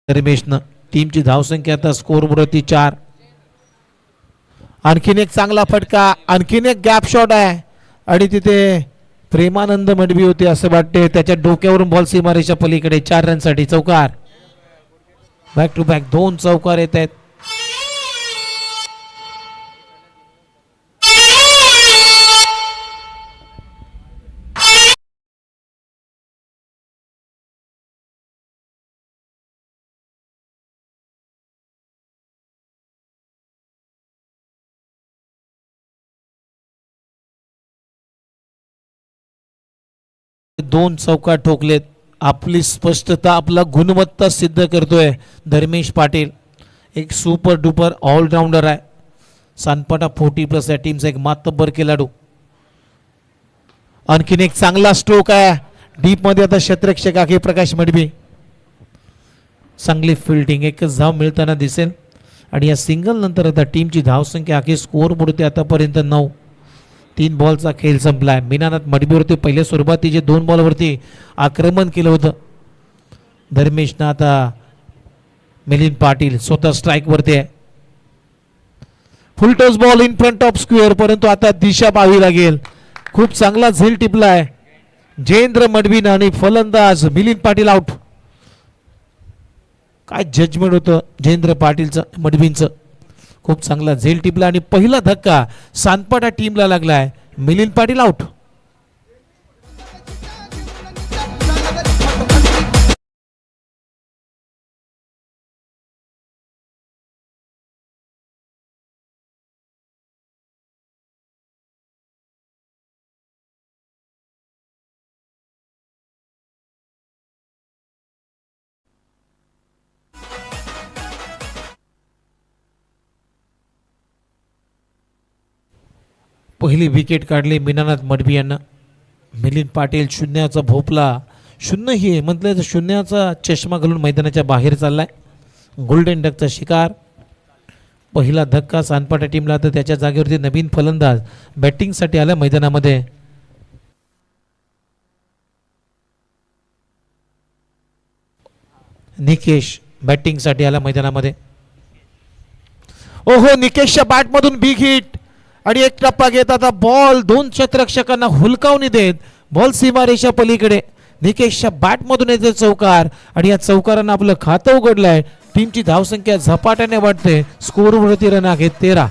रमेशनं टीमची धावसंख्या आता स्कोरवरती 4. आणखीन एक चांगला फटका, आणखीन एक गॅप शॉट आहे आणि तिथे प्रेमानंद मडवी होते असं वाटते. त्याच्या डोक्यावरून बॉल सीमारेषा पलीकडे. 4 रनसाठी चौकार. बॅक टू बॅक 2 चौकार येत आहेत. दोन चौकार ठोकलेत. आपली स्पष्टता, आपला गुणवत्ता सिद्ध करतोय धर्मेश पाटील. एक सुपर डुपर ऑलराऊंडर आहे. सानपाटा 40+ या टीमचा एक मातब्बर खेळाडू. आणखीन एक चांगला स्ट्रोक आहे डीप मध्ये. आता क्षेत्ररक्षक आहे प्रकाश मडवी. चांगली फिल्डिंग, एकच धाव मिळताना दिसेल आणि या सिंगल नंतर आता टीमची धावसंख्या आहे स्कोर बोर्डते आतापर्यंत 9. 3 बॉलचा खेळ संपलाय. मीनानाथ मडवीवरती पहिल्या सुरुवातीचे 2 बॉलवरती आक्रमण केलं होतं धर्मेशनं. आता मिलिंद पाटील स्वतः स्ट्राईक वरती आहे. फुल toss ball in front of square, परंतु आता दिशा पाहावी लागेल. खूप चांगला झेल टिपलाय जयेंद्र मडवीनं आणि फलंदाज मिलिंद पाटील आउट. काय जजमेंट होतं जयेंद्र पाटीलचं, मडवींचं. खूप चांगला झेल टिपला आणि पहिला धक्का सानपाटा टीमला लागलाय. मिलिंद पाटील आउट. पहिली विकेट काढली मीनानाथ मडवी यांना. मिलिंद पाटील शून्याचा भोपला, शून्य ही म्हटलं तर शून्याचा चष्मा घालून मैदानाच्या बाहेर चाललाय. गोल्डन डकचा शिकार. पहिला धक्का सानपाटा टीमला. तर त्याच्या जागेवरती नवीन फलंदाज बॅटिंगसाठी आला मैदानामध्ये. निकेश बॅटिंगसाठी आला मैदानामध्ये. ओहो, निकेशच्या बॅटमधून बिग हिट आणि एक टप्पा घेत आता बॉल 2 क्षेत्ररक्षकांना हुलकावून देत बॉल सीमारेषा पलीकडे. निकेशच्या बॅटमधून येते चौकार आणि या चौकारानं आपलं खातं उघडलंय. टीमची धावसंख्या झपाट्याने वाढते. स्कोरवरती रन आहेत 13.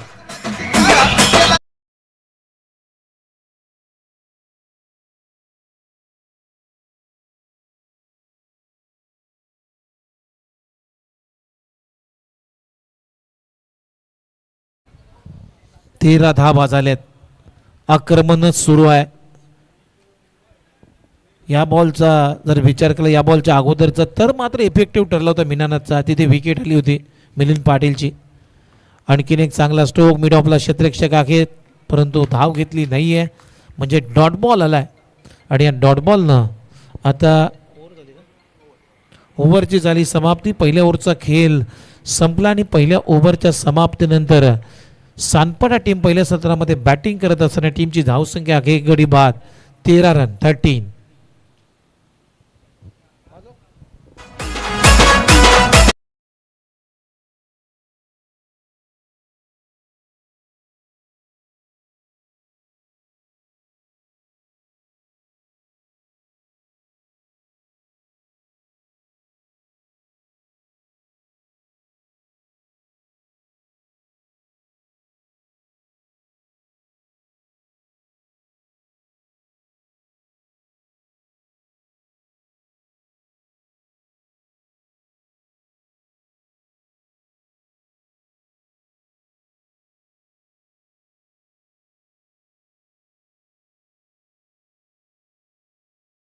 धावा झाल्यात. आक्रमणच सुरू आहे. या बॉलचा जर विचार केला या बॉलच्या अगोदरचा तर मात्र इफेक्टिव्ह ठरला होता मीनानाथचा. तिथे विकेट आली होती मिलिंद पाटीलची. आणखीन एक चांगला स्ट्रोक मिड ऑफला क्षेत्ररक्षक आहेत परंतु धाव घेतली नाहीये म्हणजे डॉट बॉल आलाय. आणि या डॉट बॉलनं आता ओव्हरची झाली समाप्ती. पहिल्या ओव्हरचा खेळ संपला आणि पहिल्या ओव्हरच्या समाप्तीनंतर सानपाटा टीम पहिल्या सत्रामध्ये बॅटिंग करत असताना टीमची धावसंख्या आहे एक गडी बाद 13 रन 13.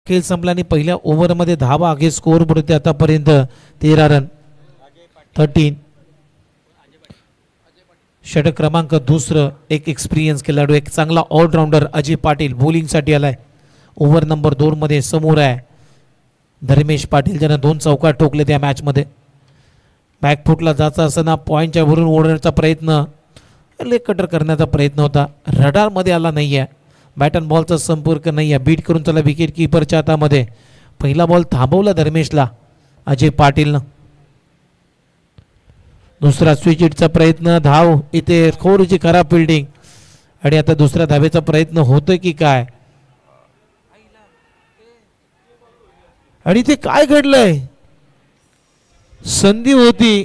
खेळ संपला आणि पहिल्या ओव्हरमध्ये धावा आगे स्कोर बोलते आतापर्यंत 13 रन 13. षटक क्रमांक 2. एक एक्सपिरियन्स खेळाडू, एक चांगला ऑलराऊंडर अजय पाटील बॉलिंगसाठी आलाय. ओव्हर नंबर 2 मध्ये समोर आहे धर्मेश पाटील ज्यानं 2 चौकार ठोकले त्या मॅच मध्ये. बॅकफुटला जायचा असताना पॉईंटच्या वरून ओढण्याचा प्रयत्न, लेग कटर करण्याचा प्रयत्न होता. रडार मध्ये आला नाहीये. बॅट अँड बॉलचा संपर्क नाही आहे. बीट करून त्याला विकेट किपरच्या हातामध्ये. पहिला बॉल थांबवला धर्मेशला अजय पाटीलनं. दुसरा स्विच हिटचा प्रयत्न, धाव इथे थोडीशी खराब फिल्डिंग आणि आता दुसऱ्या धावेचा प्रयत्न होतोय की काय आणि ते काय घडलंय. संधी होती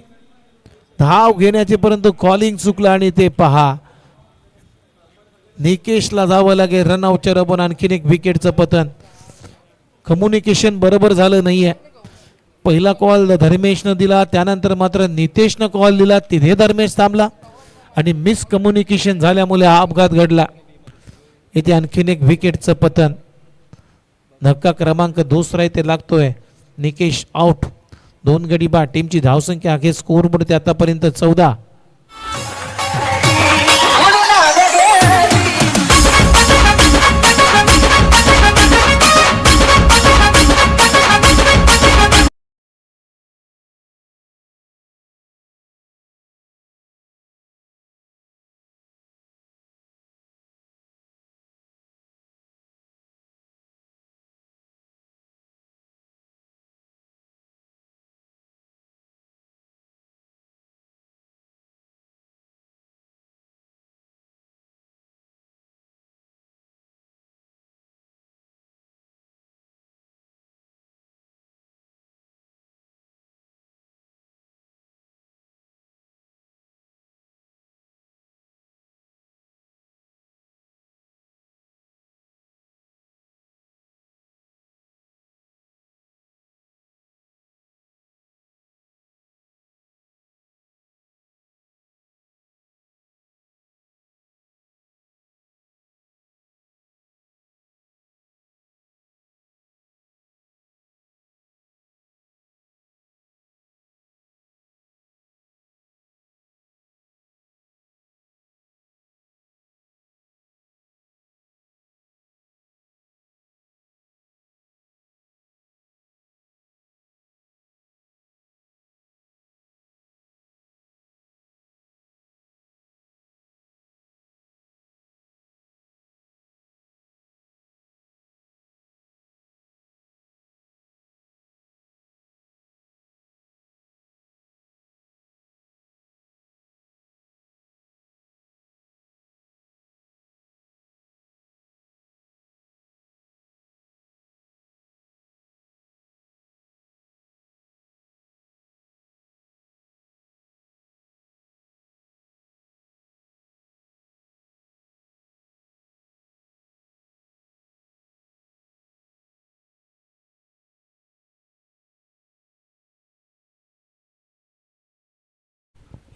धाव घेण्याचे परंतु कॉलिंग चुकलं आणि ते पहा निकेशला जावं लागेल रनआउटच्या पण आणखीन एक विकेटचं पतन. कम्युनिकेशन बरोबर झालं नाहीये. पहिला कॉल धर्मेशनं दिला त्यानंतर मात्र नितेशनं कॉल दिला तिथे धर्मेश थांबला आणि मिसकम्युनिकेशन झाल्यामुळे हा अपघात घडला. इथे आणखीन एक विकेटचं पतन. धक्का क्रमांक दुसरा इथे लागतोय. निकेश आउट. 2 गडी बाद. टीमची धावसंख्या आहे स्कोर बोर्ड आतापर्यंत 14.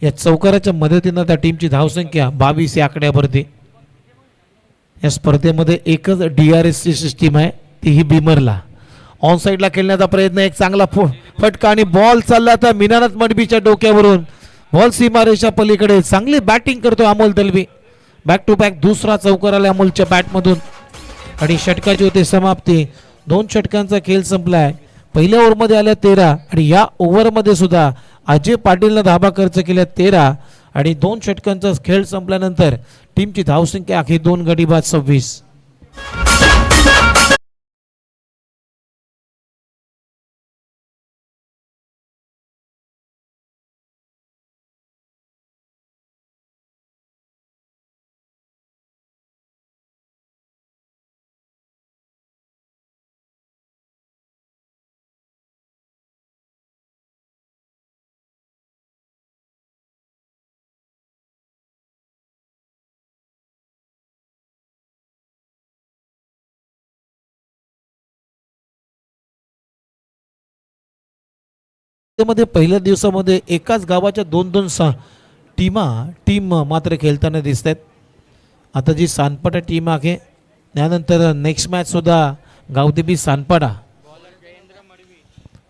या चौकाराच्या मदतीनं त्या टीमची धावसंख्या 22 या आकड्यावरती. या स्पर्धेमध्ये एकच DRS ची सिस्टीम आहे तीही बिमरला. ऑन साईडला खेळण्याचा प्रयत्न. एक चांगला फटका आणि बॉल चालला आता मिनानाथ मडबीच्या डोक्यावरून. बॉल सीमारेषा पलीकडे. चांगली बॅटिंग करतो Amol Dalvi. Back to back दुसरा चौकार आला अमोलच्या बॅटमधून आणि षटकाची होते समाप्ती. 2 षटकांचा खेळ संपलाय. पहिल्या ओव्हरमध्ये आल्या 13 आणि या ओव्हरमध्ये सुद्धा अजय पाटीलनं धाबा खर्च केल्या 13 आणि 2 षटकांचा खेळ संपल्यानंतर टीमची धावसंख्या अखेर 2 गडी बाद 26. मध्ये पहिल्या दिवसामध्ये एकाच गावाच्या 2-2 टीम मात्र खेळताना दिसत आहेत. आता जी सानपाडा टीम आहे त्यानंतर नेक्स्ट मॅच सुद्धा गावदेवी सानपाडा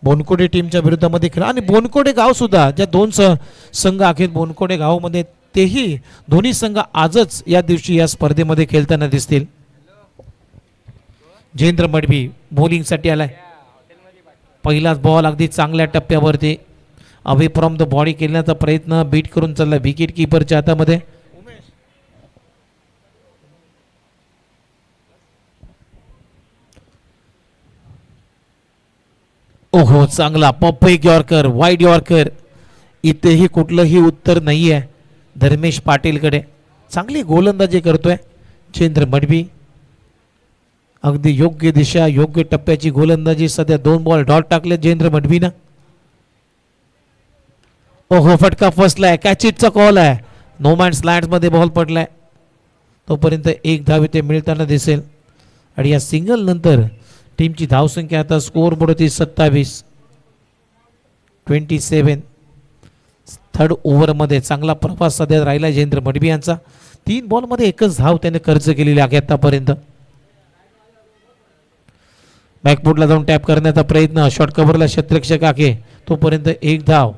बोनकोडे टीमच्या विरुद्धामध्ये खेळ आणि बोनकोडे गाव सुद्धा ज्या 2 संघ आहेत बोनकोडे गावामध्ये तेही दोन्ही संघ आजच या दिवशी या स्पर्धेमध्ये खेळताना दिसतील. जयेंद्र मडवी बॉलिंगसाठी आलाय. पहिलाच बॉल अगदी चांगल्या टप्प्यावरती अवे फ्रॉम द बॉडी खेळण्याचा प्रयत्न. बीट करून चालला विकेट किपरच्या हातामध्ये. ओहो चांगला पॉप यॉर्कर वाईड यॉर्कर इथेही कुठलंही उत्तर नाही आहे धर्मेश पाटीलकडे. चांगली गोलंदाजी करतोय जितेंद्र मडवी. अगदी योग्य दिशा योग्य टप्प्याची गोलंदाजी. सध्या 2 बॉल डॉट टाकले जितेंद्र मडवीनं. ओहो फटका फसलाय. कॅचिटचा कॉल आहे. नो मॅन्स लँड मध्ये बॉल पडलाय. तोपर्यंत एक धाव इथे मिळताना दिसेल आणि या सिंगल नंतर टीमची धावसंख्या आता स्कोअर बोर्ड होती 27. थर्ड ओव्हरमध्ये चांगला प्रवास सध्या राहिला जितेंद्र मडवी यांचा. 3 बॉलमध्ये एकच धाव त्याने खर्च केलेली आहे आतापर्यंत. बॅकफुटला जाऊन टॅप करण्याचा प्रयत्न. शॉर्ट कव्हरला क्षेत्ररक्षक आखे. तोपर्यंत एक धाव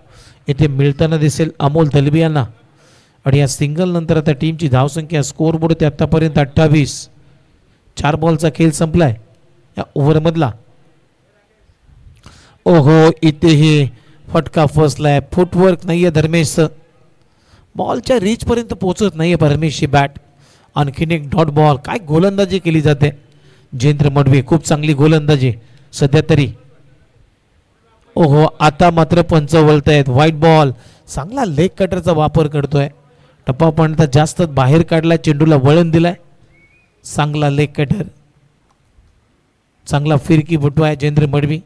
इथे मिळताना दिसेल अमोल दलबी यांना. आणि या सिंगल नंतर आता टीमची धावसंख्या स्कोअर बोर्ड होती आतापर्यंत 28. 4 बॉलचा खेळ संपलाय या ओव्हरमधला. ओहो इथेही फटका फसलाय. फुटवर्क नाहीये धर्मेशचं. बॉलच्या रीच पर्यंत पोहोचत नाहीये धर्मेशची बॅट. आणखीन एक डॉट बॉल. काय गोलंदाजी केली जाते जितेंद्र मडवी. खूप चांगली गोलंदाजी सध्या तरी. ओहो आता मात्र पंच वळत आहेत. White ball. चांगला लेग कटरचा वापर करतोय. टप्पा पण जास्त बाहेर काढला. चेंडूला वळण दिलाय. चांगला लेग कटर. चांगला फिरकी फुटू आहे जितेंद्र मडवी.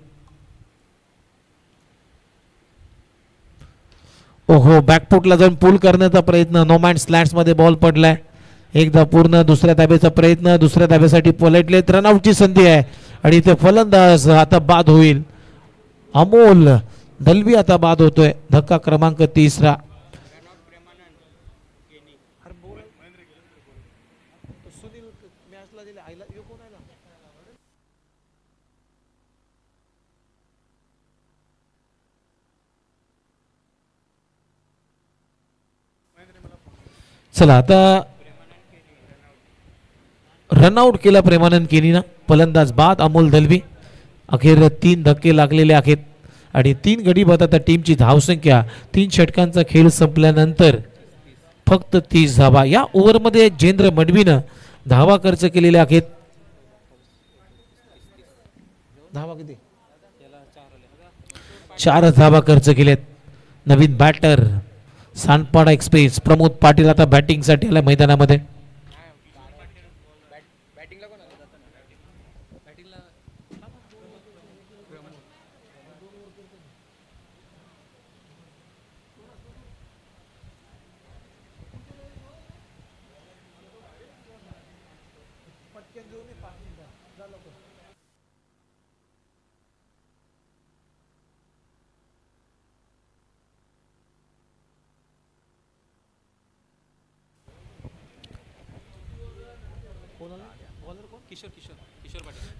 ओहो बॅकफुटला जाऊन पुल करण्याचा प्रयत्न. नो मॅन्स लँड्स मध्ये बॉल पडलाय. एकदा पूर्ण. दुसऱ्या धाब्याचा प्रयत्न. दुसऱ्या धाब्यासाठी पलटलेत. रनआउटची संधी आहे आणि इथे फलंदाज आता बाद होईल. अमोल दलबी आता बाद होतोय. धक्का क्रमांक 3. चला आता रनआउट केला प्रेमानंद केनीनं. फलंदाज बाद अमोल दलबी. अखेर 3 धक्के लागलेले आहेत आणि 3 गडी बाद. आता टीमची धावसंख्या 3 षटकांचा खेळ संपल्यानंतर फक्त 30 धावा. या ओव्हरमध्ये जितेंद्र मडवीनं धावा खर्च केलेल्या आहेत. धावा किती? 4 धावा खर्च केलेत. नवीन बॅटर सानपाडा एक्सप्रेस प्रमोद पाटील आता बॅटिंगसाठी आला मैदानामध्ये.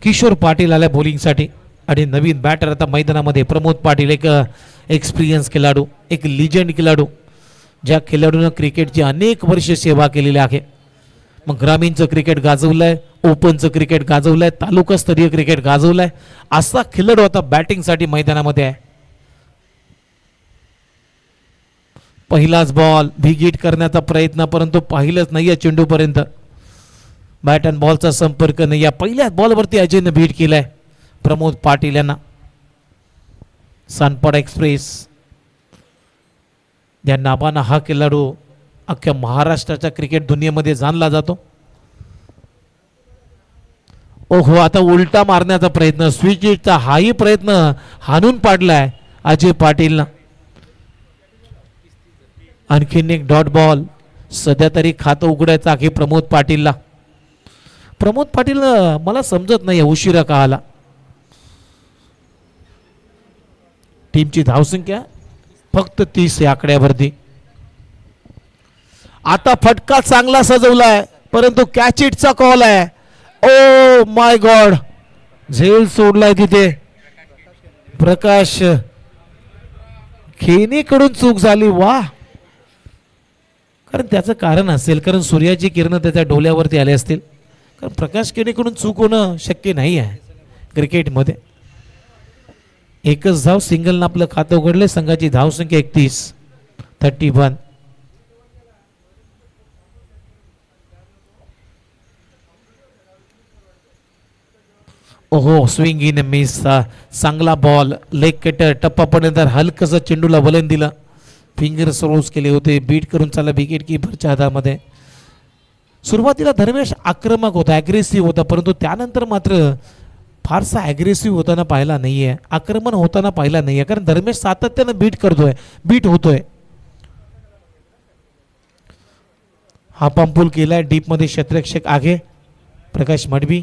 किशोर पाटील आल्या बॉलिंगसाठी आणि नवीन बॅटर आता मैदानामध्ये प्रमोद पाटील. एक एक्सपिरियन्स खेळाडू. एक लिजंड खेळाडू. ज्या खेळाडूनं क्रिकेटची अनेक वर्ष सेवा केलेली आहे. मग ग्रामीणचं क्रिकेट गाजवलंय. ओपनचं क्रिकेट गाजवलंय. तालुकास्तरीय क्रिकेट गाजवलंय. असा खेळाडू आता बॅटिंगसाठी मैदानामध्ये आहे. पहिलाच बॉल. भिगीट करण्याचा प्रयत्न परंतु पाहिलंच नाही या चेंडूपर्यंत. बॅट अँड बॉलचा संपर्क नाही. या पहिल्या बॉलवरती अजयनं बीट केलाय प्रमोद पाटील यांना. सानपाडा एक्सप्रेस या नावानं हा खेळाडू अख्ख्या महाराष्ट्राच्या क्रिकेट दुनियेमध्ये जाणला जातो. ओहो आता उलटा मारण्याचा प्रयत्न. स्विच हिटचा हाही प्रयत्न हाणून पाडलाय अजय पाटीलनं. आणखीन एक डॉट बॉल. सध्या तरी खातं उघडायचं आहे प्रमोद पाटीलला. प्रमोद पाटील मला समजत नाही उशिरा का आला. टीमची धावसंख्या फक्त 30 या आकड्यावरती. आता फटका चांगला सजवलाय परंतु कॅच इटचा कॉल आहे. Oh my God. झेल सोडलाय तिथे. प्रकाश खेनीकडून चूक झाली. वा. कारण त्याचं कारण असेल कारण सूर्याची किरण त्याच्या डोल्यावरती आले असतील. कारण प्रकाश केनेकडून चूक होणं शक्य नाही आहे क्रिकेटमध्ये. एकच धाव सिंगलनं आपलं खातं उघडले. संघाची धावसंख्या 31. ओहो स्विंग इन मिस. चांगला बॉल. Leg cutter. टप्पा पडल्यानंतर हलकसं चेंडूला वलन दिलं. फिंगर्स रोज केले होते, बीट करून चालला विकेट किपरच्या हातामध्ये. सुरुवातीला धर्मेश आक्रमक होता, ॲग्रेसिव्ह होता, परंतु त्यानंतर मात्र फारसा ॲग्रेसिव्ह होताना पाहिला नाहीये, आक्रमण होताना पाहिला नाहीये, कारण धर्मेश सातत्यानं बीट होतोय. हा पंपूल केलाय डीपमध्ये क्षेत्ररक्षक आगे प्रकाश मडवी.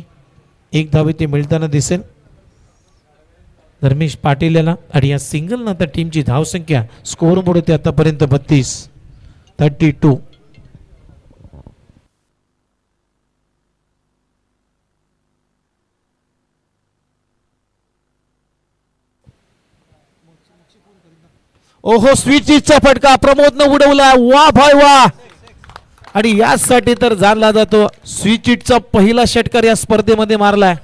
एक धाव ते मिळताना दिसेल धर्मेश पाटील याला. आणि या सिंगल नंतर टीमची धावसंख्या स्कोर बोर्ड होते आतापर्यंत 32. ओहो, स्वीटचा फटका प्रमोदनं उडवला. वा भाई वा. आणि यासाठी तर जाणला जातो स्वीचिटचा पहिला षटकार या स्पर्धेमध्ये मारलाय.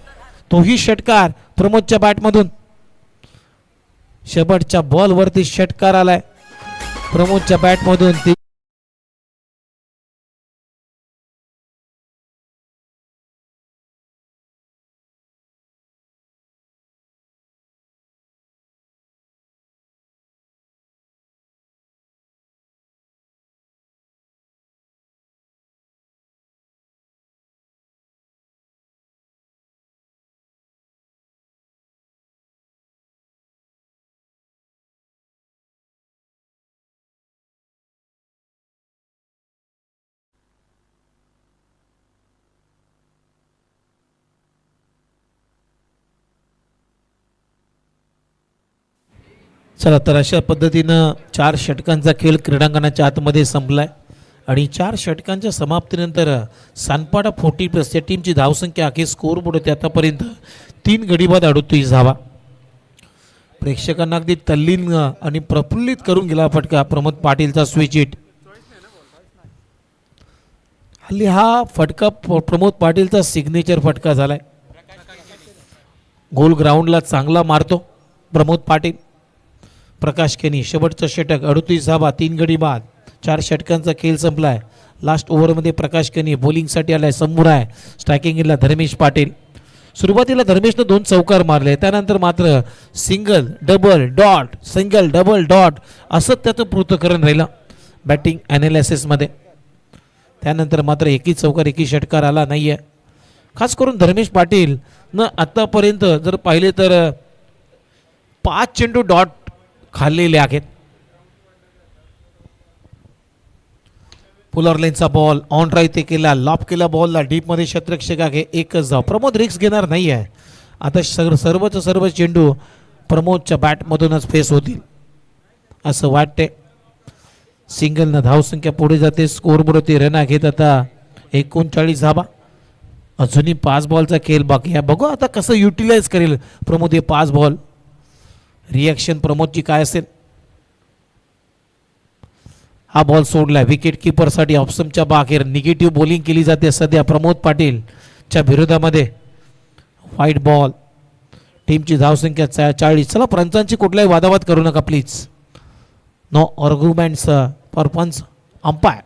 तोही षटकार प्रमोदच्या बॅटमधून. शेवटच्या बॉल वरती षटकार आलाय प्रमोदच्या बॅटमधून. चला तर अशा पद्धतीनं 4 षटकांचा खेळ क्रीडांगणाच्या आतमध्ये संपलाय. आणि 4 षटकांच्या समाप्तीनंतर सानपाडा 40+ या टीमची धावसंख्या अखेर स्कोर बोर्ड होते आतापर्यंत 3 गडी बाद 38 धावा. प्रेक्षकांना अगदी तल्लीन आणि प्रफुल्लित करून गेला फटका प्रमोद पाटीलचा स्विच हिट. हल्ली हा फटका प्रमोद पाटीलचा सिग्नेचर फटका झालाय. गोल ग्राउंडला चांगला मारतो प्रमोद पाटील. प्रकाश केनी शेवटचं षटक 38 धावा 3 गडी बाद. 4 षटकांचा खेळ संपलाय. लास्ट ओव्हरमध्ये प्रकाश केनी बॉलिंगसाठी आलाय. समोर आहे स्ट्रायकिंगला धर्मेश पाटील. सुरुवातीला धर्मेशनं 2 चौकार मारले, त्यानंतर मात्र single double dot single double dot असं त्याचं पृथक्करण राहिलं बॅटिंग ॲनालिसिसमध्ये. त्यानंतर मात्र एकही चौकार एकही षटकार आला नाहीये. खास करून धर्मेश पाटील न आतापर्यंत जर पाहिले तर 5 चेंडू डॉट खाल्लेले आहेत. पुलर लेनचा बॉल ऑन ड्राईव्ह ते केला, लॉप केला बॉलला डीपमध्ये क्षेत्ररक्षक आहे. एकच धाव. प्रमोद रिक्स घेणार नाही आहे. आता सर्व चेंडू प्रमोदच्या बॅटमधूनच फेस होतील असं वाटते. सिंगलनं धावसंख्या पुढे जाते. स्कोर बोर्ड ते रन घेत आता 39 धावा. अजूनही 5 बॉलचा खेळ बाकी आहे. बघू आता कसं युटिलाइज करेल प्रमोद हे 5 बॉल. रिॲक्शन प्रमोदची काय असेल. हा बॉल सोडलाय विकेट किपरसाठी ऑप्शनच्या बाहेर. निगेटिव्ह बॉलिंग केली जाते सध्या प्रमोद पाटीलच्या विरोधामध्ये. White ball. टीमची धावसंख्या 40. चला पंचांची कुठलाही वादावाद करू नका प्लीज. नो आर्ग्युमेंट्स फॉर पंच अंपायर.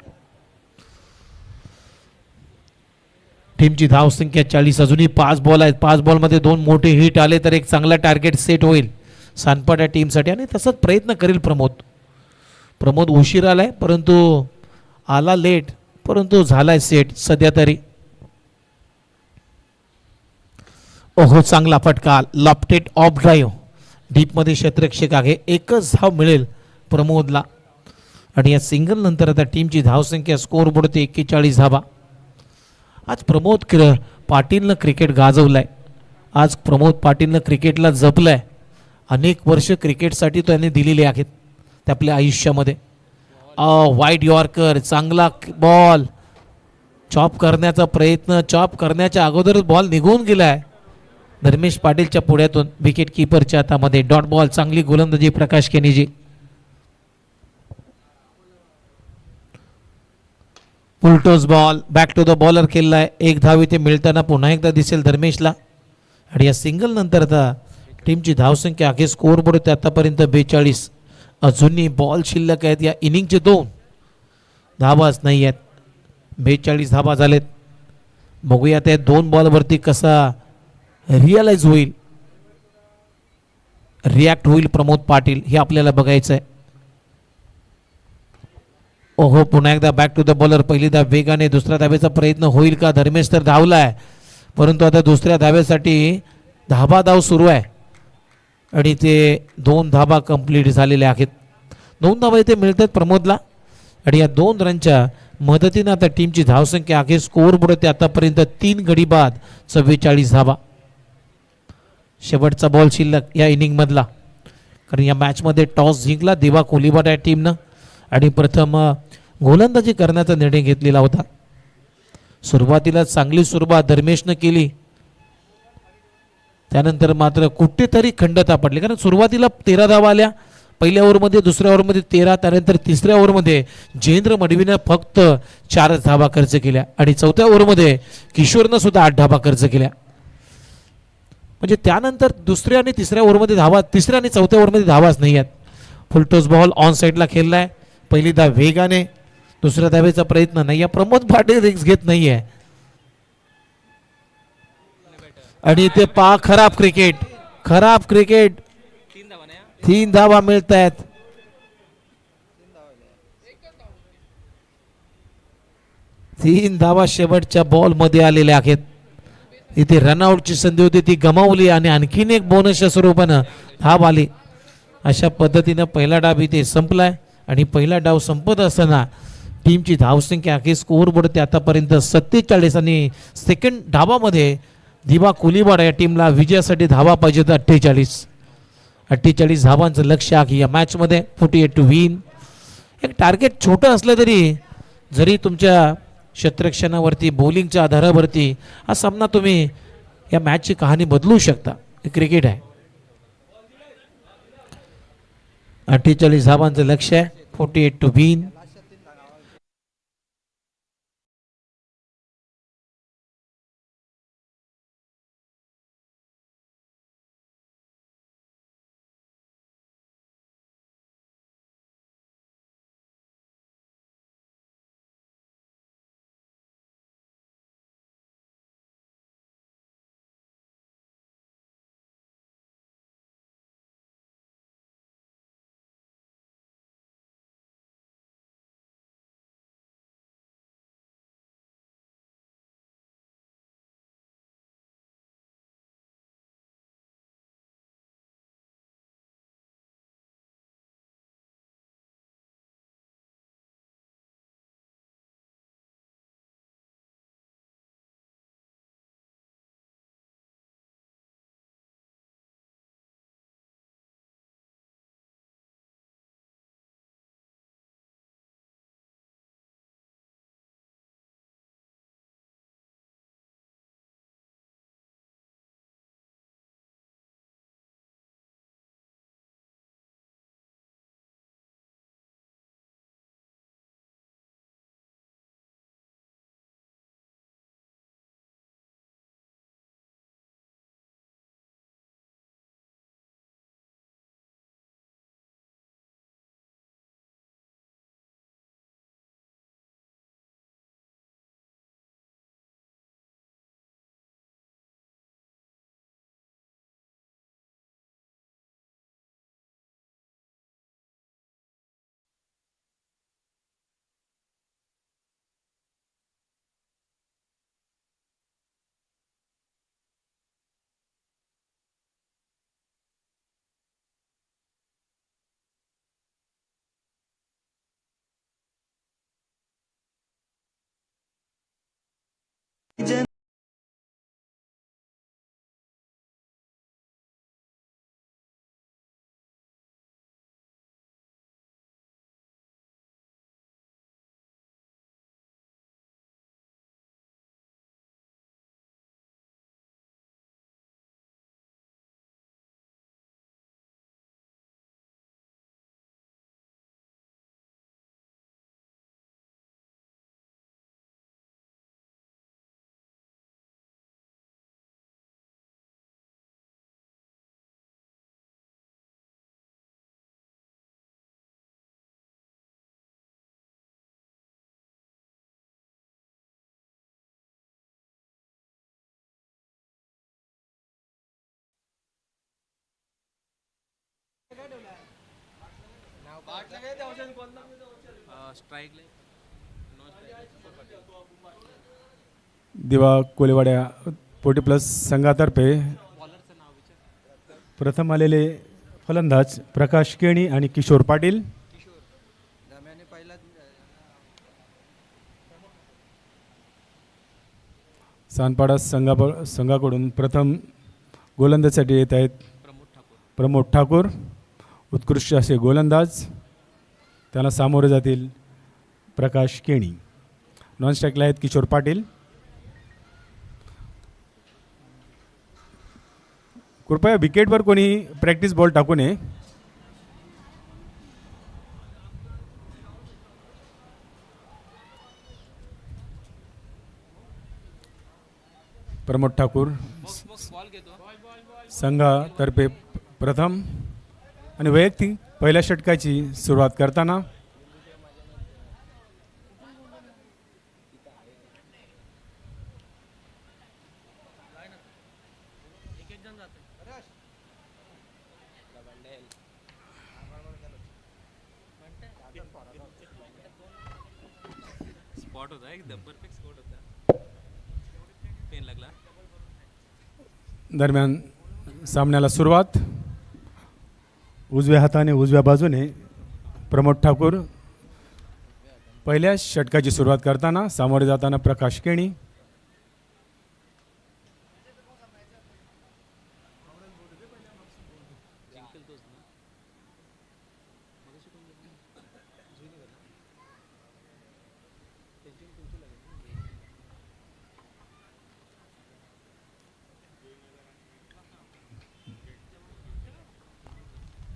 टीमची धावसंख्या 40. अजूनही 5 बॉल आहेत. 5 बॉलमध्ये 2 मोठे हिट आले तर एक चांगला टार्गेट सेट होईल सानपाडा टीमसाठी. आणि तसाच प्रयत्न करेल प्रमोद. प्रमोद उशीर आलाय, परंतु आला लेट, परंतु झालाय सेट सध्या तरी. ओहो, चांगला फटका. लॉफ्टेड ऑफ ड्राईव्ह डीपमध्ये क्षेत्ररक्षक आहे. एकच धाव मिळेल प्रमोदला. आणि या सिंगल नंतर आता टीमची धावसंख्या स्कोर बोर्ड 41 धावा. आज प्रमोद पाटीलनं क्रिकेट गाजवलाय. आज प्रमोद पाटीलनं क्रिकेटला जपलंय. अनेक वर्ष क्रिकेटसाठी त्याने दिलेली आहेत ते आपल्या आयुष्यामध्ये. वाईड यॉर्कर, चांगला बॉल, चॉप करण्याचा प्रयत्न, चॉप करण्याच्या अगोदरच बॉल निघून गेलाय धर्मेश पाटीलच्या पुढ्यातून विकेट किपरच्या हातामध्ये. Dot ball. चांगली गोलंदाजी प्रकाश केनीजी. उलटोस ball back to the bowler खेळलाय. एक धाव इथे मिळताना पुन्हा एकदा दिसेल धर्मेशला. आणि या सिंगल नंतर आता टीमची धावसंख्या अखेर स्कोर बोर्ड होते आतापर्यंत 42. अजूनही बॉल शिल्लक आहेत. या इनिंगचे 2 धावाच नाही आहेत. 42 धावा झालेत. बघूया त्या 2 बॉलवरती कसा रिअलाइज होईल, रिॲक्ट होईल प्रमोद पाटील, हे आपल्याला बघायचं आहे. ओहो, पुन्हा एकदा बॅक टू द बॉलर. पहिली धाव वेगाने, दुसऱ्या धावेचा प्रयत्न होईल का? धर्मेश तर धावलाय, परंतु आता दुसऱ्या धावेसाठी धाबा धाव सुरू आहे आणि ते 2 धाबा कंप्लीट झालेल्या आहेत. 2 धाबा इथे मिळतात प्रमोदला आणि या 2 रनच्या मदतीने आता टीमची धावसंख्या अखेर स्कोअर बोर्ड आतापर्यंत 3 गडी बाद 44 धाबा. शेवटचा बॉल शिल्लक या इनिंग मधला, कारण या मॅच मध्ये टॉस जिंकला दिवा कोलिबाट या टीमनं आणि प्रथम गोलंदाजी करण्याचा निर्णय घेतलेला होता. सुरुवातीला चांगली सुरुवात धर्मेशनं केली, त्यानंतर मात्र कुठेतरी खंडता पडली, कारण सुरुवातीला 13 धावा आल्या पहिल्या ओव्हरमध्ये, दुसऱ्या ओव्हरमध्ये 13, त्यानंतर तिसऱ्या ओव्हरमध्ये जयेंद्र मडवीनं फक्त 4 धावा खर्च केल्या आणि चौथ्या ओव्हरमध्ये किशोरनं सुद्धा 8 धावा खर्च केल्या. म्हणजे त्यानंतर दुसऱ्या आणि तिसऱ्या ओव्हरमध्ये धावा, तिसऱ्या आणि चौथ्या ओव्हरमध्ये धावाच नाही आहेत. फुलटॉस बॉल ऑन साईडला खेळलाय. पहिली धाव वेगाने, दुसऱ्या धावेचा प्रयत्न नाही. प्रमोद पाटील रिक्स घेत नाहीये आणि ते खराब क्रिकेट, खराब क्रिकेट. 3 धावा मिळत आहेत. तीन धावा शेवटच्या बॉल मध्ये आलेल्या आहेत. इथे रनआउटची संधी होती, ती गमावली आणि आणखीन एक बोनसच्या स्वरूपानं धाव आली. अशा पद्धतीनं पहिला डाव इथे संपलाय आणि पहिला डाव संपत असताना टीमची धावसंख्या अखेर स्कोअर बोर्ड आतापर्यंत 47 आणि सेकंड डावामध्ये दिवा कोलिबाट या टीमला विजयासाठी धावा पाहिजेत 48 धावांचं लक्ष्य आहे या मॅच मध्ये. 48 टू विन. एक टार्गेट छोटं असलं तरी, जरी तुमच्या क्षेत्ररक्षणावरती, बॉलिंगच्या आधारावरती हा सामना तुम्ही या मॅचची कहाणी बदलू शकता. क्रिकेट आहे. 48 धावांचं लक्ष्य आहे. 48 टू विन. दिवा कोलेवाड्या 40+ संघातर्फे प्रथम आलेले फलंदाज प्रकाश केणी आणि किशोर पाटील. सानपाडा संघाकडून प्रथम गोलंदाजीसाठी येत आहेत प्रमोद ठाकूर, उत्कृष्ट असे गोलंदाज. त्यांना सामोरे जातील प्रकाश केणी. नॉन स्ट्राईकला आहेत किशोर पाटील. कृपया विकेटवर कोणी प्रॅक्टिस बॉल टाकू नये. प्रमोद ठाकूर संघातर्फे प्रथम आणि वैयक्तिक पहिल्या षटकाची सुरुवात करताना दरम्यान सामन्याला सुरुवात. उजव्या हाताने उजव्या बाजूने प्रमोद ठाकूर पहिल्या षटकाची सुरुवात करताना सामोरे जाताना प्रकाश केणी.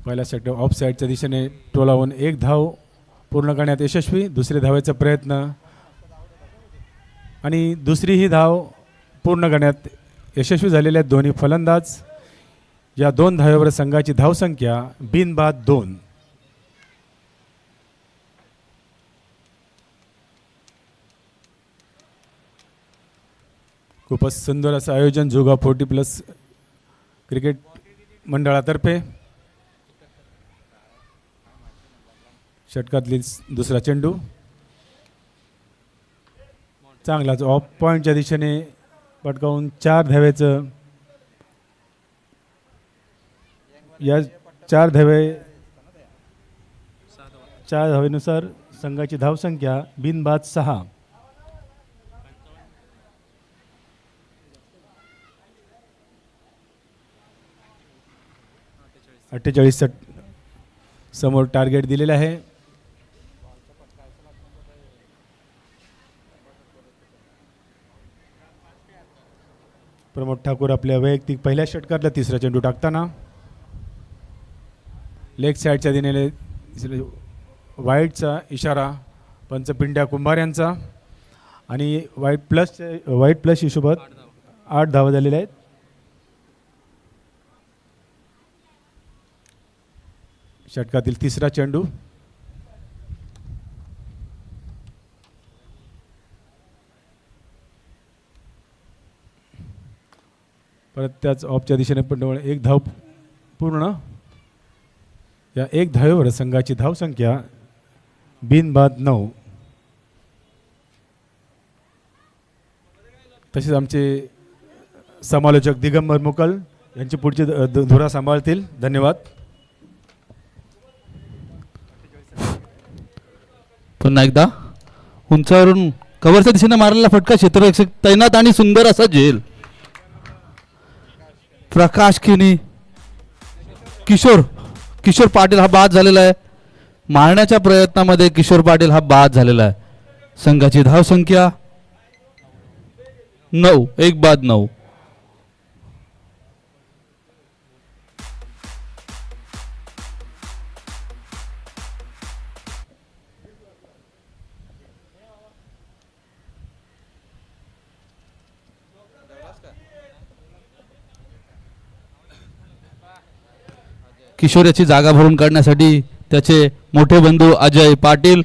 पहिला षटक ऑफ साईडच्या दिशेने टोलावून एक धाव पूर्ण करण्यात यशस्वी. दुसरे धावेचा प्रयत्न आणि दुसरी ही धाव पूर्ण करण्यात यशस्वी झालेले आहेत दोन्ही फलंदाज. या दोन धावेवर संघाची धावसंख्या बिनबाद 2. खूपच सुंदर असं आयोजन जोगा 40+ क्रिकेट मंडळातर्फे. षटकातली दुसरा चेंडू चांगलाच ऑफ पॉईंटच्या दिशेने पटकावून 4 धावेचं या 4 धावेनुसार संघाची धावसंख्या बिनबाद 6. अठ्ठेचाळीस समोर टार्गेट दिलेलं आहे. प्रमोद ठाकूर आपल्या वैयक्तिक पहिल्या षटकातला तिसरा चेंडू टाकताना लेग साईडच्या दिलेले वाईटचा इशारा पंचपिंड्या कुंभार यांचा आणि वाईट प्लस हिशोबात 8 धावा झालेल्या आहेत. षटकातील तिसरा चेंडू परत त्याच ऑफच्या दिशेने पण एक धाव पूर्ण. या एक धावेवर संघाची धावसंख्या बिनबाद 9. तसेच आमचे समालोचक दिगंबर मुकल यांची पुढची धुरा सांभाळतील. धन्यवाद. पुन्हा एकदा उंचावरून कव्हरच्या दिशेने मारलेला फटका क्षेत्ररक्षक तैनात आणि सुंदर असा झेल. प्रकाश केणी किशोर पाटील हा बाद झालेला आहे. मारण्याच्या प्रयत्नामध्ये किशोर पाटील हा बाद झालेला आहे. संघाची धावसंख्या 9. 1 बाद 9. किशोर याची जागा भरून काढण्यासाठी त्याचे मोठे बंधू अजय पाटील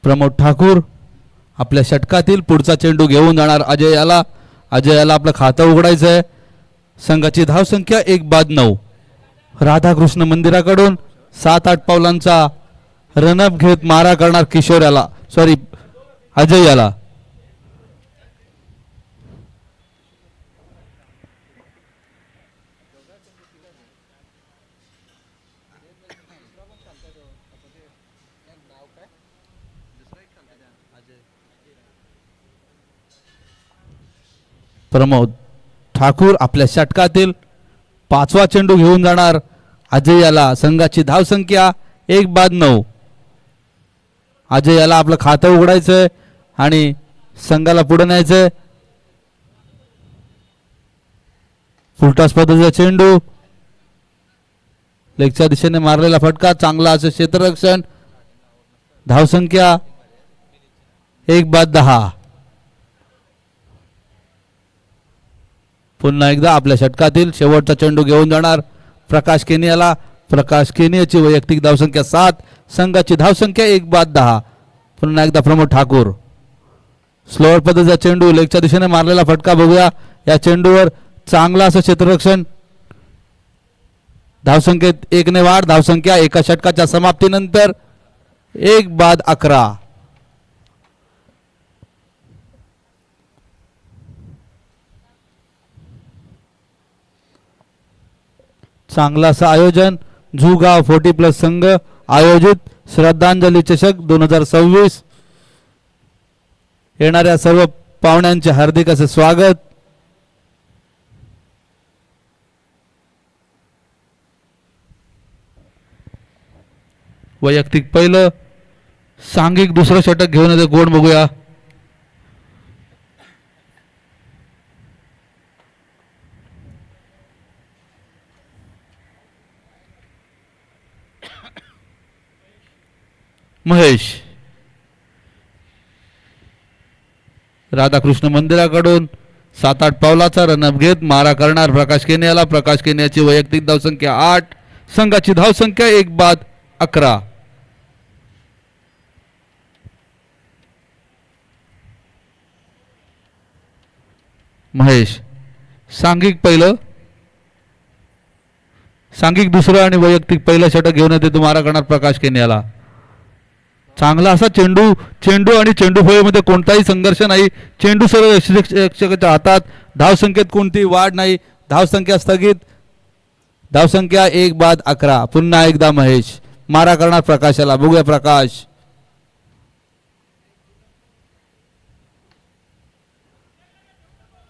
प्रमोद ठाकूर आपल्या षटकातील पुढचा चेंडू घेऊन जाणार अजयाला आपलं खातं उघडायचं आहे. संघाची धावसंख्या 1 बाद 9. राधाकृष्ण मंदिराकडून 7-8 पावलांचा रनअप घेत मारा करणार किशोर याला, सॉरी अजय याला. प्रमोद ठाकूर आपल्या षटकातील 5वा चेंडू घेऊन जाणार अजय याला. संघाची धावसंख्या 1-9. अजय याला आपलं खातं उघडायचंय आणि संघाला पुढे न्यायचंय. फुलटॉस पद्धतीचा चेंडू, लेगच्या दिशेने मारलेला फटका, चांगला असं क्षेत्ररक्षण. धावसंख्या 1-10. पुन्हा एकदा आपल्या षटकातील शेवटचा चेंडू घेऊन जाणार प्रकाश केनियाला. प्रकाश केनियाची वैयक्तिक धावसंख्या 7, संघाची धावसंख्या 1-10. पुन्हा एकदा प्रमोद ठाकूर. स्लोअर पद्धतीचा चेंडू, लेगच्या दिशेने मारलेला फटका बघूया. या चेंडूवर चांगला असं क्षेत्ररक्षण. धावसंख्येत 1ने वाढ. धावसंख्या एका षटकाच्या समाप्तीनंतर 1-11. चांगलं असं आयोजन. झुगाव 40+ संघ आयोजित श्रद्धांजली चषक 2026. येणाऱ्या सर्व पाहुण्यांचे हार्दिक असे स्वागत. वैयक्तिक पहिलं, सांघिक दुसरं षटक घेऊन येते कोण बघूया. महेश राधाकृष्ण मंदिराकडून 7-8 पावलाचा रनअप घेत मारा करणार प्रकाश केनियाला. प्रकाश केनियाची वैयक्तिक धावसंख्या 8, संघाची धावसंख्या 1-11. महेश सांघिक पहिलं, सांघिक दुसरं आणि वैयक्तिक पहिलं षटक घेऊन येते तो मारा करणार प्रकाश केनियाला. चांगला असा चेंडू आणि चेंडू फळीमध्ये कोणताही संघर्ष नाही. चेंडू सरळ रक्षकाच्या हातात. धावसंख्येत कोणतीही वाढ नाही. धावसंख्या स्थगित. धावसंख्या 1-11. पुन्हा एकदा महेश मारा करणार प्रकाशाला. बघूया प्रकाश.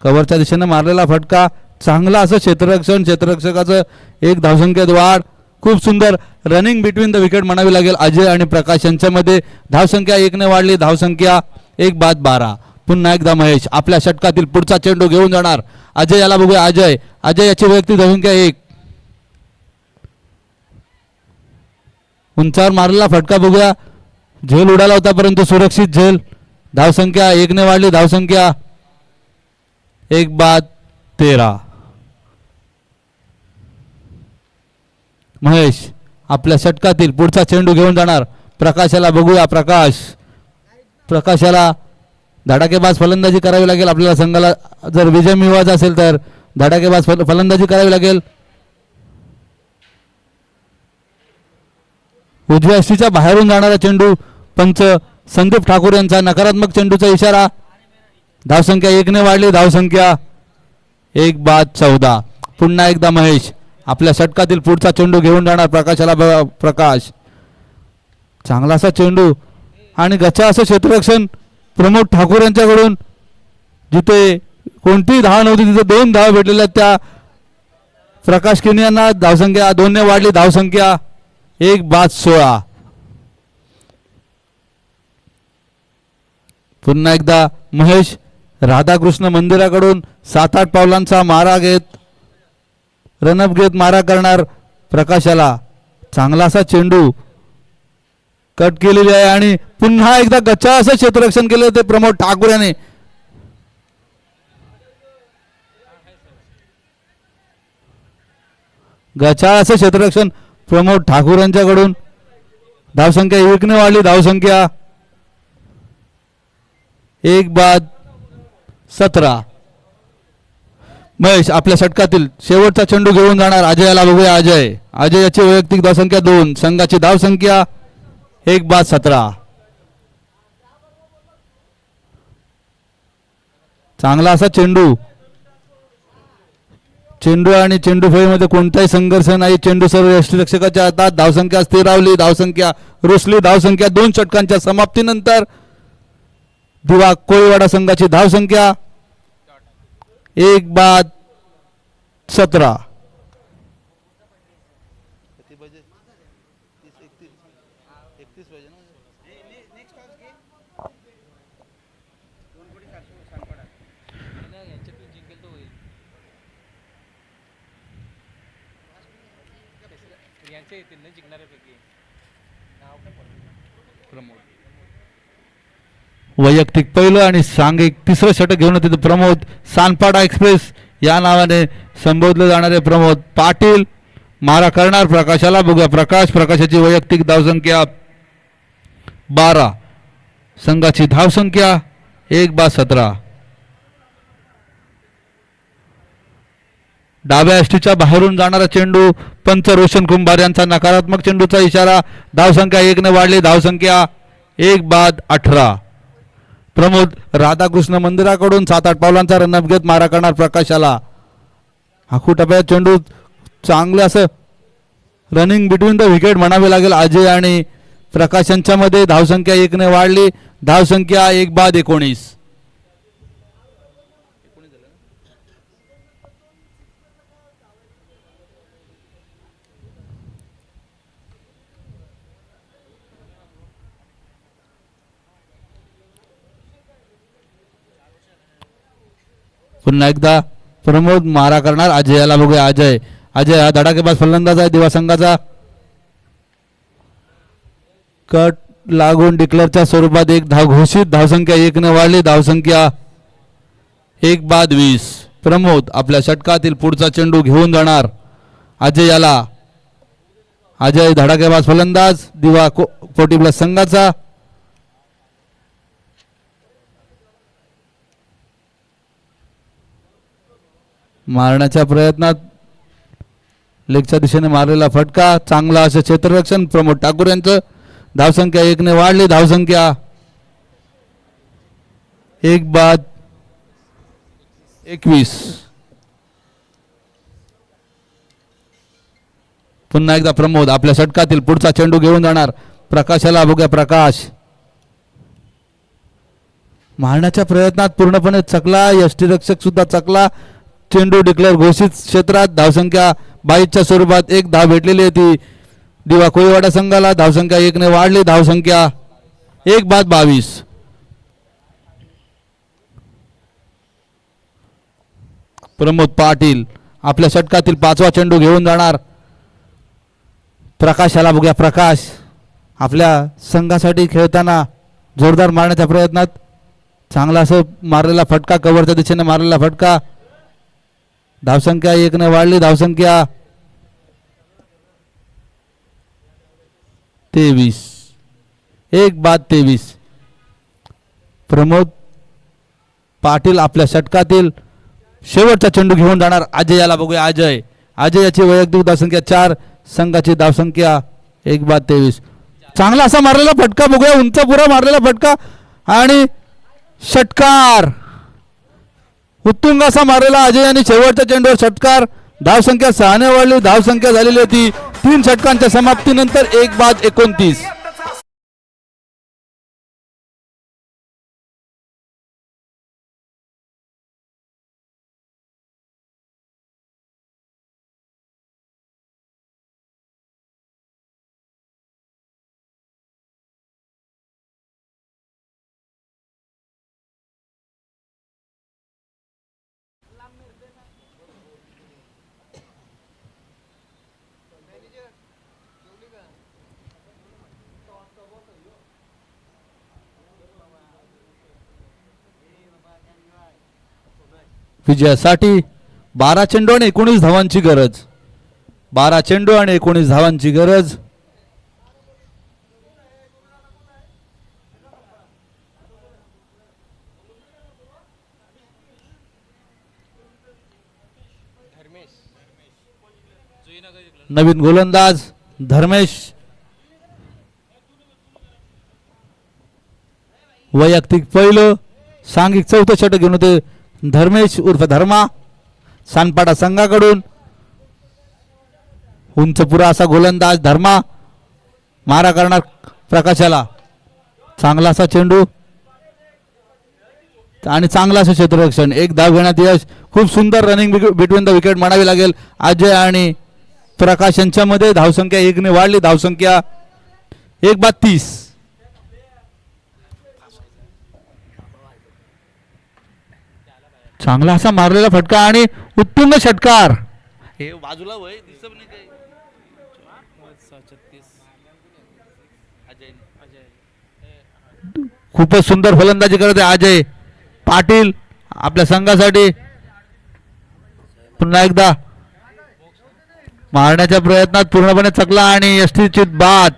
कव्हरच्या दिशेने मारलेला फटका. चांगला असं क्षेत्ररक्षण. क्षेत्ररक्षकाचं 1 धावसंख्येत वाढ. खूप सुंदर रनिंग बिटवीन द विकेट म्हणावी लागेल अजय आणि प्रकाश यांच्यामध्ये. धावसंख्या 1ने वाढली. धावसंख्या 1-12. पुन्हा एकदा महेश आपल्या षटकातील पुढचा चेंडू घेऊन जाणार अजय याला. बघूया अजय याची वैयक्तिक धावसंख्या 1. उंचावर मारलेला फटका बघूया. झेल उडाला होता परंतु सुरक्षित झेल. धावसंख्या 1ने वाढली. धावसंख्या 1-13. महेश आपल्या षटकातील पुढचा चेंडू घेऊन जाणार प्रकाशाला. बघूया प्रकाशाला धडाकेबाज फलंदाजी करावी लागेल आपल्याला. संघाला जर विजय मिळवायचा असेल तर धडाकेबाज फलंदाजी करावी लागेल. उजव्या यष्टीच्या बाहेरून जाणारा चेंडू. पंच संदीप ठाकूर यांचा नकारात्मक चेंडूचा इशारा. धावसंख्या 1ने वाढली. धावसंख्या 1-14. पुन्हा एकदा महेश आपल्या षटकातील पुढचा चेंडू घेऊन जाणार प्रकाशाला. प्रकाश चांगला असा चेंडू आणि गच्चा असं क्षेत्ररक्षण प्रमोद ठाकूर यांच्याकडून. जिथे कोणतीही धाव नव्हती तिथे 2 धाव भेटलेल्या त्या प्रकाश केनियांना. धावसंख्या 2ने वाढली. धावसंख्या 1-16. पुन्हा एकदा महेश राधाकृष्ण मंदिराकडून 7-8 पावलांचा मारा घेत रनअप घेत मारा करणार प्रकाशाला. चांगला असा चेंडू कट केलेली आहे आणि पुन्हा एकदा गच्चा असं क्षेत्ररक्षण केलं ते प्रमोद ठाकूर याने. गच्चा असं क्षेत्ररक्षण प्रमोद ठाकूर यांच्याकडून. धावसंख्या 1ने वाढली. धावसंख्या 1-17. महेश आपल्या षटकातील शेवटचा चेंडू घेऊन जाणार अजयाला बघूया. अजयची वैयक्तिक धावसंख्या 2, संघाची धावसंख्या 1/17. चांगला असा चेंडू आणि चेंडू फेरीमध्ये कोणताही संघर्ष नाही. चेंडू सर्व यष्टीरक्षकाच्या हातात. धावसंख्या स्थिरावली, धावसंख्या रुसली. धावसंख्या 2 षटकांच्या समाप्तीनंतर दिवा कोळीवाडा संघाची धावसंख्या 1/17. वैयक्तिक पहिलं आणि सांघिक तिसरं षटक घेऊन होते प्रमोद. सानपाडा एक्सप्रेस या नावाने संबोधले जाणारे प्रमोद पाटील मारा करणार. प्रकाशाला बघूया. प्रकाशाची वैयक्तिक धावसंख्या 12, संघाची धावसंख्या 1/17. डाव्या यष्टीच्या बाहेरून जाणारा चेंडू. पंच रोशन कुंभार यांचा नकारात्मक चेंडूचा इशारा. धावसंख्या 1 ने वाढली. धावसंख्या 1/18. प्रमोद राधाकृष्ण मंदिराकडून 7-8 पावलांचा रनअप घेत मारा करणार प्रकाशाला. हाकू टप्प्यात चेंडू चांगले असं रनिंग बिटवीन द विकेट म्हणावे लागेल. अजय आणि प्रकाश यांच्यामध्ये धावसंख्या 1 ने वाढली. धावसंख्या 1/19. पुन्हा एकदा प्रमोद मारा करणार. अजयाला बघूया. अजय हा धडाकेबाज फलंदाज आहे दिवा संघाचा. कट लागून डिक्लेअरच्या स्वरूपात एक धाव घोषित. धावसंख्या 1 ने वाढली. धावसंख्या 1/20. प्रमोद आपल्या षटकातील पुढचा चेंडू घेऊन जाणार अजय धडाकेबाज फलंदाज दिवा कोटी प्लस संघाचा. मारण्याच्या प्रयत्नात लेगच्या दिशेने मारलेला फटका. चांगला असं क्षेत्ररक्षण प्रमोद ठाकूर यांचं. धावसंख्या 1 ने वाढली. धावसंख्या 1/21. पुन्हा एकदा प्रमोद आपल्या षटकातील पुढचा चेंडू घेऊन जाणार. प्रकाशाला बघूया. प्रकाश मारण्याच्या प्रयत्नात पूर्णपणे चकला. यष्टीरक्षक सुद्धा चकला. चेंडू डिक्लेअर घोषित क्षेत्रात. धावसंख्या 22च्या स्वरूपात एक धाव भेटलेली होती दिवा कोळीवाडा संघाला. धावसंख्या 1 ने वाढली. धावसंख्या 1/22. प्रमोद पाटील आपल्या षटकातील 5वा चेंडू घेऊन जाणार. प्रकाशाला बघूया. प्रकाश आपल्या संघासाठी खेळताना जोरदार मारण्याच्या प्रयत्नात चांगला असं मारलेला फटका. कव्हरच्या दिशेने मारलेला फटका. धावसंख्या 1 ने वाढली. धावसंख्या 23. 1/23. प्रमोद पाटील आपल्या षटकातील शेवटचा चेंडू घेऊन जाणार. अजयाला बघूया. अजयची वैयक्तिक धावसंख्या 4, संघाची धावसंख्या 1/23. चांगला असा मारलेला फटका बघूया. उंच पुरा मारलेला फटका आणि षटकार. उत्तुंग असा मारलेला अजय यांनी शेवटच्या चेंडूवर षटकार. धावसंख्या 6 ने वाढली. धावसंख्या झालेली होती 3 षटकांच्या समाप्तीनंतर 1/29. विजयासाठी 12 चेंडू आणि 19 धावांची गरज. 12 चेंडू आणि 19 धावांची गरज. नवीन गोलंदाज धर्मेश. वैयक्तिक पहिलं सांघिक चौथं षटक घेऊन होते धर्मेश उर्फ धर्मा. सानपाडा संघाकडून उंच पुरा असा गोलंदाज धर्मा. मारा करणार प्रकाशाला. चांगला असा चेंडू आणि चांगला असं क्षेत्ररक्षण. एक धाव घेण्यात यश. खूप सुंदर रनिंग बिटवीन द विकेट म्हणावी लागेल. अजय आणि प्रकाश यांच्यामध्ये धावसंख्या 1 ने वाढली. धावसंख्या 1/30. चांगला असा मारलेला फटका आणि उत्तुंग षटकार. हे बाजूला वय दिसत नाही काही. खूपच सुंदर फलंदाजी करत आहे अजय पाटील आपल्या संघासाठी. पुन्हा एकदा मारण्याच्या प्रयत्नात पूर्णपणे चकला आणि यष्टीचित बाद.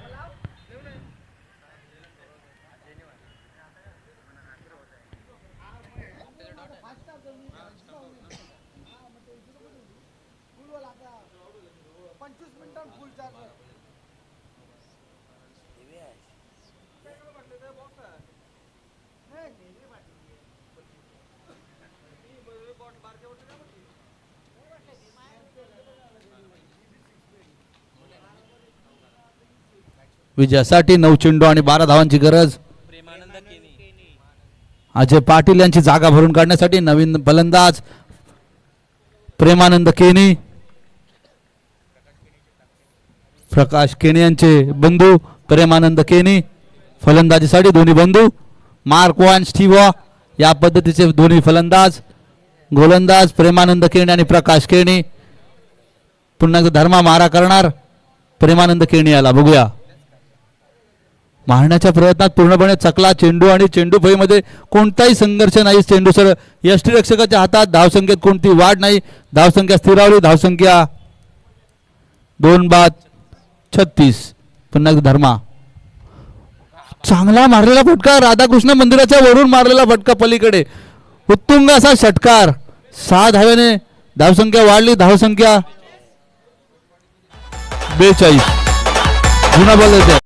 विजयासाठी 9 चेंडू आणि 12 धावांची गरज. अजय पाटील यांची जागा भरून काढण्यासाठी नवीन फलंदाज प्रेमानंद केनी. प्रकाश केनी यांचे बंधू प्रेमानंद केनी फलंदाजीसाठी दोन्ही बंधू. मार्क वन स्टीवा या पद्धतीचे दोन्ही फलंदाज. गोलंदाज प्रेमानंद केनी आणि प्रकाश केनी. पुन्हा एकदा धर्मा मारा करणार. प्रेमानंद केनी याला बघूया. मारण्याच्या प्रयत्नात पूर्णपणे चकला चेंडू आणि चेंडू फळीमध्ये कोणताही संघर्ष नाही. चेंडू सर यष्टीरक्षकाच्या हातात. धावसंख्येत कोणती वाढ नाही. धावसंख्या स्थिरावली. धावसंख्या 2/36. पुन्हा एकदा धर्मा. चांगला मारलेला फटका. राधाकृष्ण मंदिराच्या वरून मारलेला फटका पलीकडे. उत्तुंग असा षटकार. 6 धाव्याने धावसंख्या वाढली. धावसंख्या 42. जुना बॉल येते.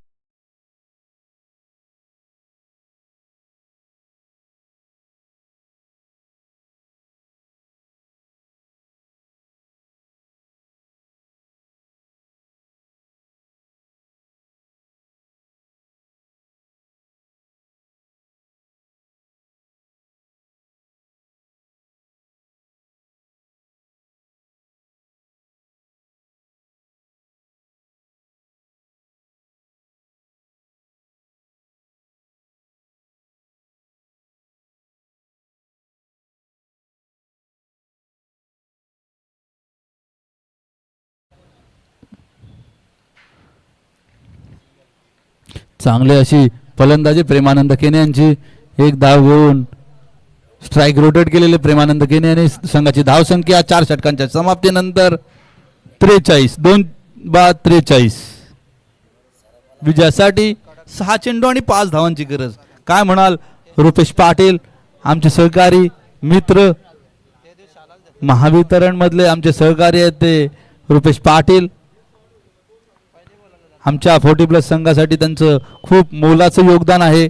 चांगली अशी फलंदाजी प्रेमानंद केने यांची. एक धाव घेऊन स्ट्राईक रोटेट केलेले प्रेमानंद केने आणि संघाची धावसंख्या 4 षटकांच्या समाप्तीनंतर 43. 2/43. विजयासाठी 6 चेंडू आणि 5 धावांची गरज. काय म्हणाल रुपेश पाटील आमचे सहकारी मित्र महावितरण मधले आमचे सहकारी आहेत ते रुपेश पाटील. आमच्या 40+ संघासाठी त्यांचं खूप मोलाचं योगदान आहे.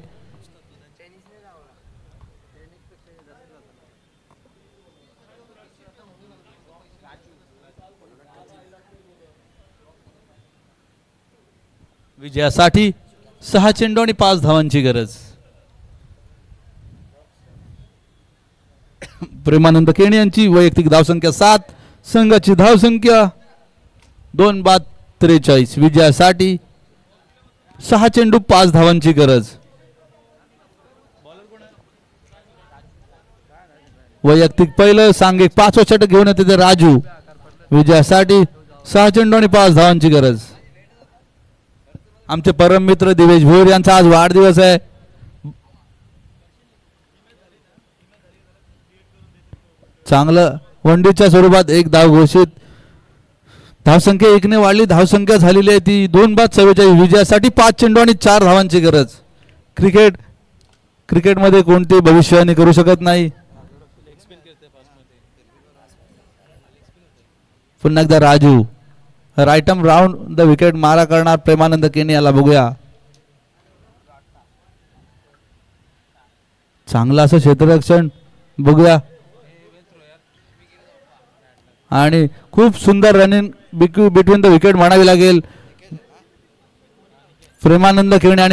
विजयासाठी 6 चेंडू आणि 5 धावांची गरज. प्रेमानंद केणी यांची वैयक्तिक धावसंख्या 7. संघाची धावसंख्या 2/43. विजयासाठी 6 चेंडू 5 धावांची गरज. वैयक्तिक पहिलं सांघिक 5वं षटक घेऊन येते ते राजू. विजयासाठी 6 चेंडू आणि 5 धावांची गरज. आमचे परम मित्र दिवेश भोर यांचा आज वाढदिवस आहे. चांगलं वनडीच्या स्वरूपात एक धाव घोषित. धावसंख्या 1 ने वाढली. धावसंख्या झालेली आहे ती 2/44. विजयासाठी 5 चेंडू आणि 4 धावांची गरज. क्रिकेटमध्ये कोणती भविष्यवाणी करू शकत नाही. पुन्हा एकदा राईटम राऊंड द विकेट मारा करणार प्रेमानंद केनी याला बघूया. चांगलं असं क्षेत्ररक्षण बघूया आणि खूप सुंदर रनिंग बिटवीन द विकेट म्हणावी लागेल. प्रेमानंद केणी आणि